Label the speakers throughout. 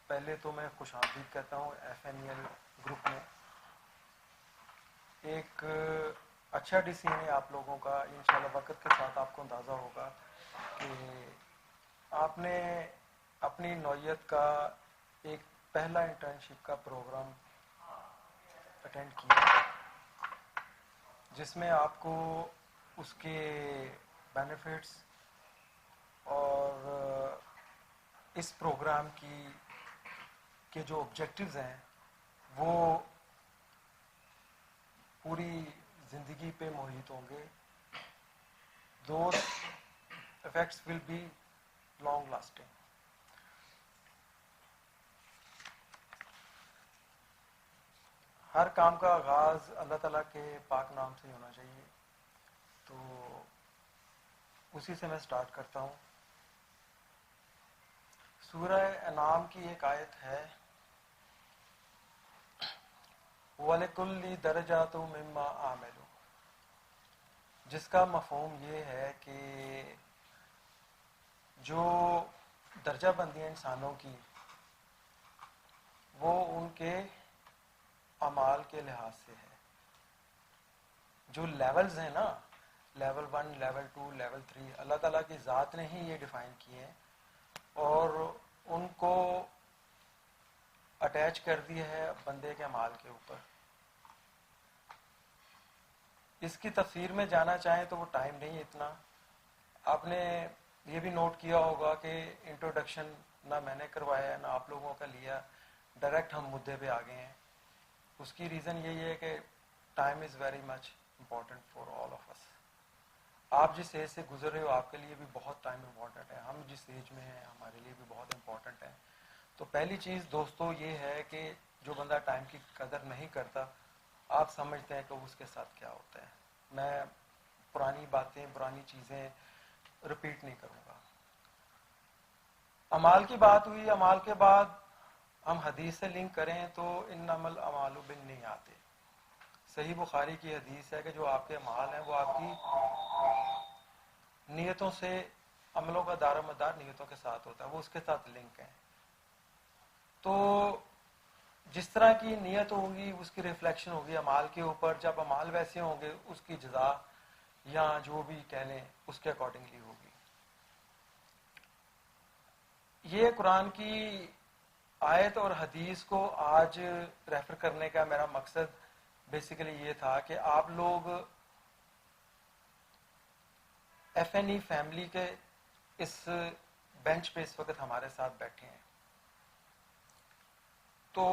Speaker 1: پہلے تو میں خوش آمدید کہتا ہوں FNEL گروپ میں. ایک اچھا ڈیسیژن ہے آپ لوگوں کا. انشاءاللہ وقت کے ساتھ آپ کو اندازہ ہوگا کہ آپ نے اپنی نوعیت کا ایک پہلا انٹرنشپ کا پروگرام اٹینڈ کیا جس میں آپ کو اس کے بینیفٹس اور اس پروگرام کے جو آبجیکٹیوز ہیں وہ پوری زندگی پہ محیط ہوں گے. Those effects will be long lasting. ہر کام کا آغاز اللہ تعالیٰ کے پاک نام سے ہونا چاہیے. تو اسی سے میں سٹارٹ کرتا ہوں. سورہ انعام کی ایک آیت ہے وَلِكُلِّ دَرَجَاتٌ مِّمَّا عَمِلُوا، جس کا مفہوم یہ ہے کہ جو درجہ بندی ہے انسانوں کی وہ ان کے اعمال کے لحاظ سے ہے. جو لیولز ہیں نا، لیول 1، لیول 2، لیول 3، اللہ تعالیٰ کی ذات نے ہی یہ ڈیفائن کیے ہیں اور ان کو اٹیچ کر دیا ہے بندے کے اعمال کے اوپر. اس کی تفسیر میں جانا چاہیں تو وہ ٹائم نہیں اتنا. آپ نے یہ بھی نوٹ کیا ہوگا کہ انٹروڈکشن نہ میں نے کروایا ہے نہ آپ لوگوں کا لیا، ڈائریکٹ ہم مدعے پہ آ گئے ہیں. اس کی ریزن یہی ہے کہ time is very much important for all of us. آپ جس ایج سے گزر رہے ہو آپ کے لیے بھی بہت ٹائم امپورٹنٹ ہے. ہم جس ایج میں ہیں ہمارے لیے بھی بہت امپورٹنٹ ہے. تو پہلی چیز دوستو یہ ہے کہ جو بندہ ٹائم کی قدر نہیں کرتا آپ سمجھتے ہیں کہ اس کے ساتھ کیا ہوتا ہے. میں پرانی باتیں پرانی چیزیں رپیٹ نہیں کروں گا. اعمال کی بات ہوئی. اعمال کے بعد ہم حدیث سے لنک کریں تو انما الاعمال بالنیات. صحیح بخاری کی حدیث ہے کہ جو آپ کے اعمال ہیں وہ آپ کی نیتوں سے، عملوں کا دار و مدار نیتوں کے ساتھ ہوتا ہے، وہ اس کے ساتھ لنک ہیں. تو جس طرح کی نیت ہوگی اس کی ریفلیکشن ہوگی اعمال کے اوپر. جب اعمال ویسے ہوں گے اس کی جزا یا جو بھی کہہ لیں اس کے اکارڈنگلی ہوگی. یہ قرآن کی آیت اور حدیث کو آج ریفر کرنے کا میرا مقصد بیسیکلی یہ تھا کہ آپ لوگ FNE فیملی کے اس بینچ پہ اس وقت ہمارے ساتھ بیٹھے ہیں. تو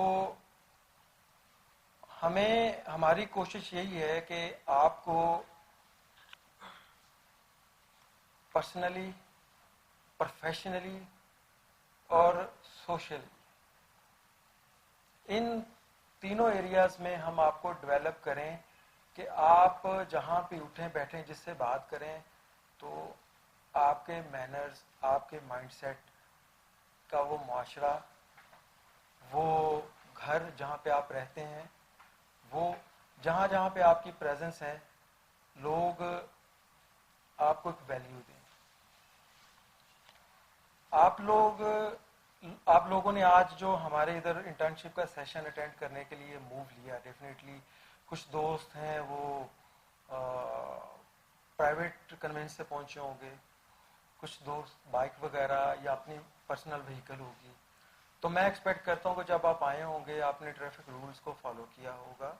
Speaker 1: ہماری کوشش یہی ہے کہ آپ کو پرسنلی، پروفیشنلی اور سوشلی ان تینوں ایریاز میں ہم آپ کو ڈیولپ کریں کہ آپ جہاں پہ اٹھیں بیٹھیں جس سے بات کریں تو آپ کے مینرز، آپ کے مائنڈ سیٹ کا وہ معاشرہ، وہ گھر جہاں پہ آپ رہتے ہیں، وہ جہاں جہاں پہ آپ کی پریزنس ہے لوگ آپ کو ایک ویلیو دیں. آپ لوگوں نے آج جو ہمارے ادھر انٹرنشپ کا سیشن اٹینڈ کرنے کے لیے موو لیا، ڈیفینیٹلی کچھ دوست ہیں وہ پرائیویٹ کنوینس سے پہنچے ہوں گے، کچھ دوست بائک وغیرہ یا اپنی پرسنل وہیکل ہوگی. تو میں ایکسپیکٹ کرتا ہوں کہ جب آپ آئے ہوں گے آپ نے ٹریفک رولز کو فالو کیا ہوگا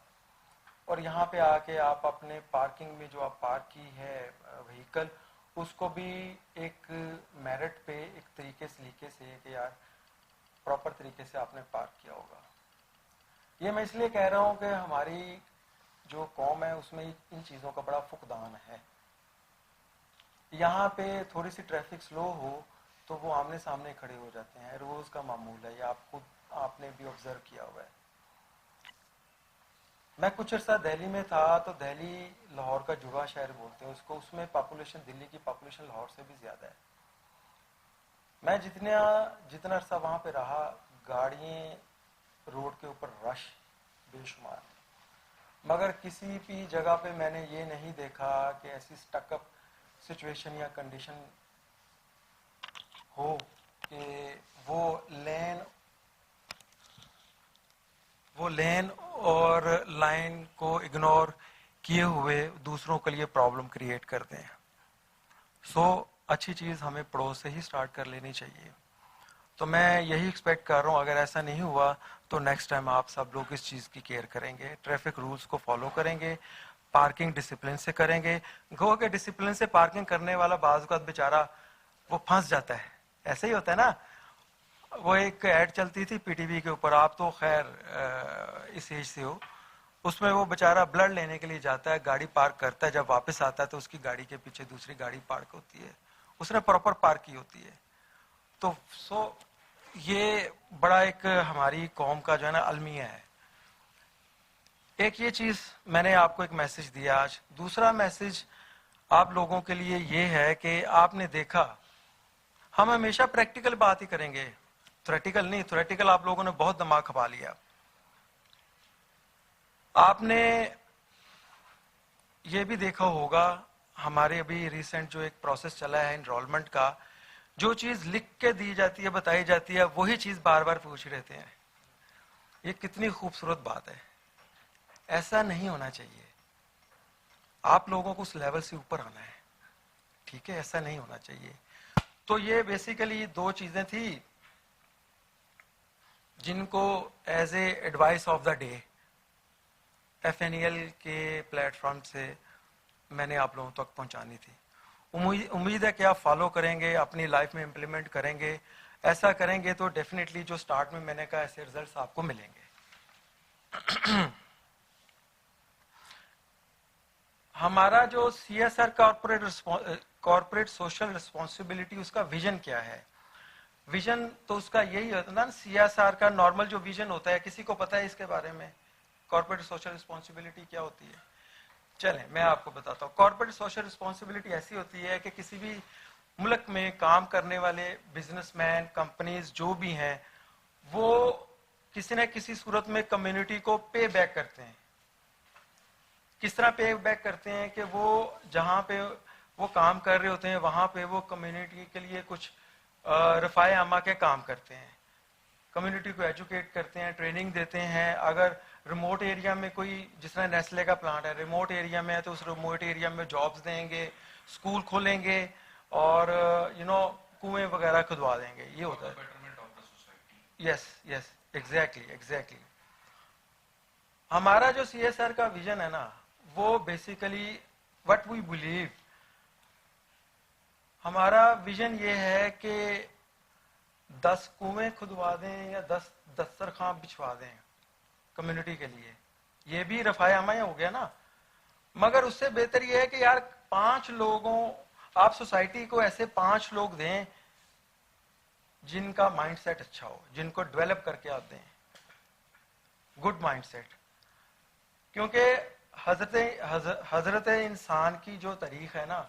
Speaker 1: اور یہاں پہ آ کے آپ اپنے پارکنگ میں جو آپ پارک کی ہے وہیکل اس کو بھی ایک میرٹ پہ ایک سلیقے سے کہ یار پراپر طریقے سے آپ نے پارک کیا ہوگا. یہ میں اس لیے کہہ رہا ہوں کہ ہماری جو قوم ہے اس میں ان چیزوں کا بڑا فقدان ہے. یہاں پہ تھوڑی سی ٹریفک سلو ہو تو وہ آمنے سامنے کھڑے ہو جاتے ہیں، روز کا معمول ہے. یہ آپ نے بھی آبزرو کیا ہوا ہے. میں کچھ عرصہ دہلی میں تھا تو دہلی لاہور کا جڑواں شہر بولتے ہیں اس کو، اس میں پاپولیشن دلی کی پاپولیشن لاہور سے بھی زیادہ ہے. میں جتنا عرصہ وہاں پہ رہا گاڑیاں روڈ کے اوپر رش بے شمار، مگر کسی بھی جگہ پہ میں نے یہ نہیں دیکھا کہ ایسی سٹک اپ سچویشن یا کنڈیشن ہو کہ وہ لین لین اور لائن کو اگنور کیے ہوئے دوسروں کے لیے پرابلم کریٹ کرتے ہیں. اچھی چیز ہمیں پڑوس سے ہی سٹارٹ کر لینی چاہیے. تو میں یہی ایکسپیکٹ کر رہا ہوں اگر ایسا نہیں ہوا تو نیکسٹ ٹائم آپ سب لوگ اس چیز کی کیئر کریں گے, ٹریفک رولز کو فالو کریں گے, پارکنگ ڈسپلن سے کریں گے. گو کے ڈسپلن سے پارکنگ کرنے والا بعض اوقات بیچارہ وہ پھنس جاتا ہے, ایسے ہی ہوتا ہے نا. وہ ایک ایڈ چلتی تھی پی ٹی وی کے اوپر, آپ تو خیر اس ایج سے ہو, اس میں وہ بیچارہ بلڈ لینے کے لیے جاتا ہے, گاڑی پارک کرتا ہے, جب واپس آتا ہے تو اس کی گاڑی کے پیچھے دوسری گاڑی پارک ہوتی ہے, اس نے پراپر پارک کی ہوتی ہے. تو یہ بڑا ایک ہماری قوم کا جو ہے نا المیہ ہے. ایک یہ چیز میں نے آپ کو ایک میسج دیا آج. دوسرا میسج آپ لوگوں کے لیے یہ ہے کہ آپ نے دیکھا ہم ہمیشہ پریکٹیکل بات ہی کریں گے, تھیوریٹیکل نہیں. تھیوریٹیکل آپ لوگوں نے بہت دماغ کھپا لیا. آپ نے یہ بھی دیکھا ہوگا ہمارے ابھی ریسنٹ جو ایک پروسیس چلا ہے انرولمنٹ کا, جو چیز لکھ کے دی جاتی ہے بتائی جاتی ہے وہی چیز بار بار پوچھ رہتے ہیں. یہ کتنی خوبصورت بات ہے. ایسا نہیں ہونا چاہیے. آپ لوگوں کو اس لیول سے اوپر آنا ہے, ٹھیک ہے, ایسا نہیں ہونا چاہیے. تو یہ بیسیکلی دو چیزیں تھی جن کو as a advice of the day ایف این ایل کے پلیٹ فارم سے میں نے آپ لوگوں تک پہنچانی تھی. امید ہے کہ آپ فالو کریں گے, اپنی لائف میں امپلیمنٹ کریں گے. ایسا کریں گے تو ڈیفینیٹلی جو سٹارٹ میں نے کہا ایسے ریزلٹس آپ کو ملیں گے. ہمارا جو C S R corporate social responsibility, اس کا ویژن کیا ہے؟ ویژن تو اس کا یہی ہوتا ہے نا, سی ایس آر کا نارمل جو ویژن ہوتا ہے, کسی کو پتا ہے اس کے بارے میں کارپوریٹ سوشل ریسپانسبلٹی کیا ہوتی ہے؟ چلیں میں آپ کو بتاتا ہوں. کارپوریٹ سوشل ریسپانسبلٹی ایسی ہوتی ہے کہ کسی بھی ملک میں کام کرنے والے بزنس مین, کمپنیز جو بھی ہیں, وہ کسی نہ کسی صورت میں کمیونٹی کو پے بیک کرتے ہیں. کس طرح پے بیک کرتے ہیں کہ وہ جہاں پہ وہ کام کر رہے ہوتے ہیں وہاں پہ وہ کمیونٹی کے لیے کچھ رفاع عامہ کے کام کرتے ہیں, کمیونٹی کو ایجوکیٹ کرتے ہیں, ٹریننگ دیتے ہیں. اگر ریموٹ ایریا میں کوئی, جس طرح نیسلے کا پلانٹ ہے ریموٹ ایریا میں ہے, تو اس ریموٹ ایریا میں جابز دیں گے, اسکول کھولیں گے, اور کنویں وغیرہ کھدوا دیں گے. یہ ہوتا ہے. یس یس ایگزیکٹلی. ہمارا جو سی ایس آر کا ویژن ہے نا, وہ بیسیکلی وٹ وی بلیو, ہمارا ویژن یہ ہے کہ 10 کنویں کھدوا دیں یا 10 دسترخواں بچھوا دیں کمیونٹی کے لیے. یہ بھی رفاع عامہ ہو گیا نا. مگر اس سے بہتر یہ ہے کہ یار 5 لوگوں, آپ سوسائٹی کو ایسے 5 لوگ دیں جن کا مائنڈ سیٹ اچھا ہو, جن کو ڈیولپ کر کے آپ دیں گڈ مائنڈ سیٹ. کیونکہ حضرت انسان کی جو تاریخ ہے نا,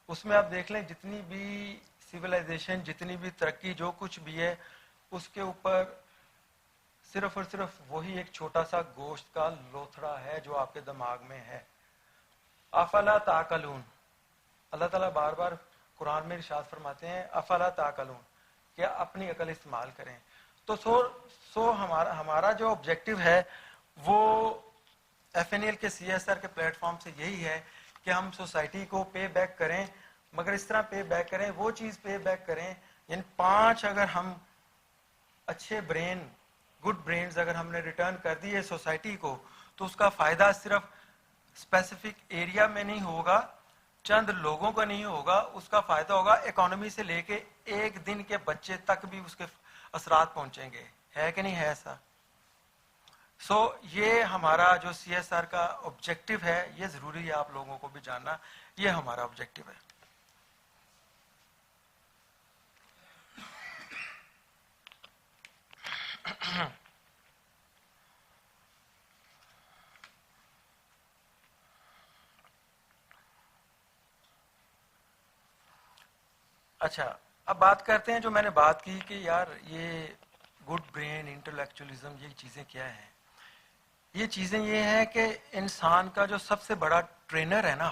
Speaker 1: اس میں آپ دیکھ لیں جتنی بھی سویلائزیشن, جتنی بھی ترقی, جو کچھ بھی ہے, اس کے اوپر صرف اور صرف وہی ایک چھوٹا سا گوشت کا لوتھڑا ہے جو آپ کے دماغ میں ہے. افلا تعقلون, اللہ تعالیٰ بار بار قرآن میں ارشاد فرماتے ہیں افلا تعقلون, کہ اپنی عقل استعمال کریں. تو ہمارا جو آبجیکٹو ہے وہ ایف این ایل کے سی ایس آر کے پلیٹ فارم سے یہی ہے کہ ہم سوسائٹی کو پے بیک کریں, مگر اس طرح پے بیک کریں, وہ چیز پے بیک کریں, یعنی 5 اگر ہم اچھے برین, گڈ برینز اگر ہم نے ریٹرن کر دیے سوسائٹی کو, تو اس کا فائدہ صرف اسپیسیفک ایریا میں نہیں ہوگا, چند لوگوں کا نہیں ہوگا, اس کا فائدہ ہوگا اکانومی سے لے کے ایک دن کے بچے تک بھی اس کے اثرات پہنچیں گے. ہے کہ نہیں ہے ایسا؟ یہ ہمارا جو سی ایس آر کا آبجیکٹو ہے, یہ ضروری ہے آپ لوگوں کو بھی جاننا, یہ ہمارا آبجیکٹو ہے. اچھا, اب بات کرتے ہیں جو میں نے بات کی کہ یار یہ گڈ برین, انٹلیکچولیزم, یہ چیزیں کیا ہیں. یہ چیزیں یہ ہیں کہ انسان کا جو سب سے بڑا ٹرینر ہے نا,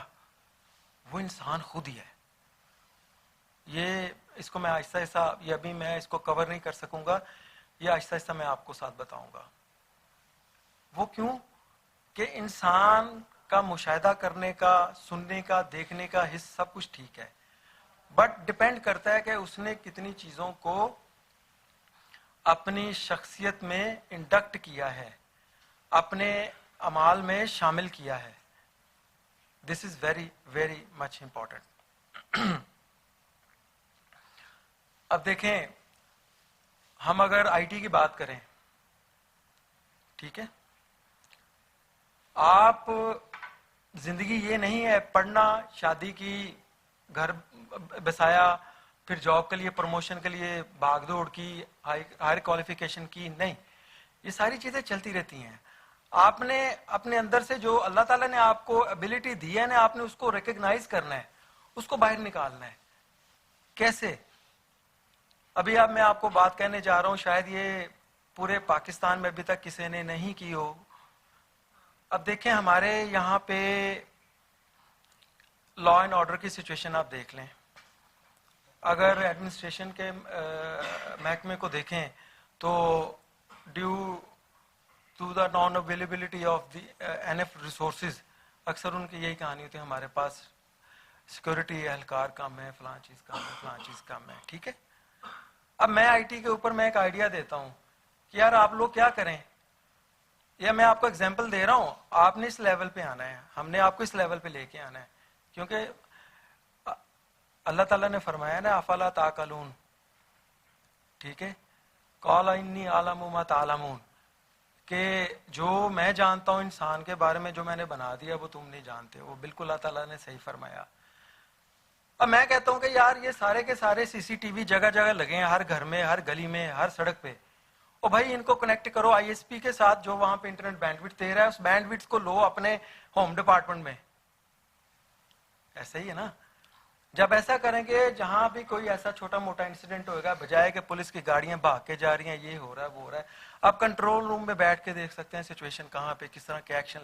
Speaker 1: وہ انسان خود ہی ہے. یہ اس کو میں آہستہ آہستہ, یہ ابھی میں اس کو کور نہیں کر سکوں گا, یہ آہستہ آہستہ میں آپ کو ساتھ بتاؤں گا. وہ کیوں کہ انسان کا مشاہدہ کرنے کا، سننے کا، دیکھنے کا حص سب کچھ ٹھیک ہے، بٹ ڈپینڈ کرتا ہے کہ اس نے کتنی چیزوں کو اپنی شخصیت میں انڈکٹ کیا ہے، اپنے اعمال میں شامل کیا ہے. This is very very much important. اب دیکھیں، ہم اگر آئی ٹی کی بات کریں، ٹھیک ہے، آپ زندگی یہ نہیں ہے پڑھنا، شادی کی، گھر بسایا، پھر جاب کے لیے، پروموشن کے لیے بھاگ دوڑ کی، ہائر کوالیفیکیشن کی، نہیں. یہ ساری چیزیں چلتی رہتی ہیں. آپ نے اپنے اندر سے جو اللہ تعالیٰ نے آپ کو ابیلٹی دی ہے نا، آپ نے اس کو ریکگنائز کرنا ہے، اس کو باہر نکالنا ہے. کیسے؟ ابھی اب میں آپ کو بات کہنے جا رہا ہوں، شاید یہ پورے پاکستان میں ابھی تک کسی نے نہیں کی ہو. اب دیکھیں، ہمارے یہاں پہ لا اینڈ آرڈر کی سچویشن آپ دیکھ لیں. اگر ایڈمنسٹریشن کے محکمے کو دیکھیں تو due to the non availability of the enough resources, اکثر ان کی یہی کہانی ہوتی ہے، ہمارے پاس سیکورٹی اہلکار کم ہے، فلاں چیز کم ہے، فلاں چیز کم ہے. ٹھیک ہے، اب میں آئی ٹی کے اوپر میں ایک آئیڈیا دیتا ہوں کہ یار آپ لوگ کیا کریں، یا میں آپ کو ایگزامپل دے رہا ہوں، آپ نے اس لیول پہ آنا ہے، ہم نے آپ کو اس لیول پہ لے کے آنا ہے. کیونکہ اللہ تعالیٰ نے فرمایا نا افلا تعقلون، ٹھیک ہے، قال انی اعلم ما تعلمون، کہ جو میں جانتا ہوں انسان کے بارے میں، جو میں نے بنا دیا وہ تم نہیں جانتے. وہ بالکل اللہ تعالیٰ نے صحیح فرمایا. اب میں کہتا ہوں کہ یار یہ سارے کے سارے سی سی ٹی وی جگہ جگہ لگے ہیں، ہر گھر میں، ہر گلی میں، ہر سڑک پہ. او بھائی ان کو کنیکٹ کرو آئی ایس پی کے ساتھ، جو وہاں پہ انٹرنیٹ بینڈ وڈتھ دے رہا ہے، اس بینڈ وڈتھ کو لو اپنے ہوم ڈپارٹمنٹ میں. ایسا ہی ہے نا؟ جب ایسا کریں گے، جہاں بھی کوئی ایسا چھوٹا موٹا انسیڈنٹ ہوگا، بجائے کہ پولیس کی گاڑیاں بھاگ کے جا رہی ہیں، یہ ہو رہا ہے وہ ہو رہا ہے، آپ کنٹرول روم میں بیٹھ کے دیکھ سکتے ہیں سچویشن کہاں پہ کس طرح کے ایکشن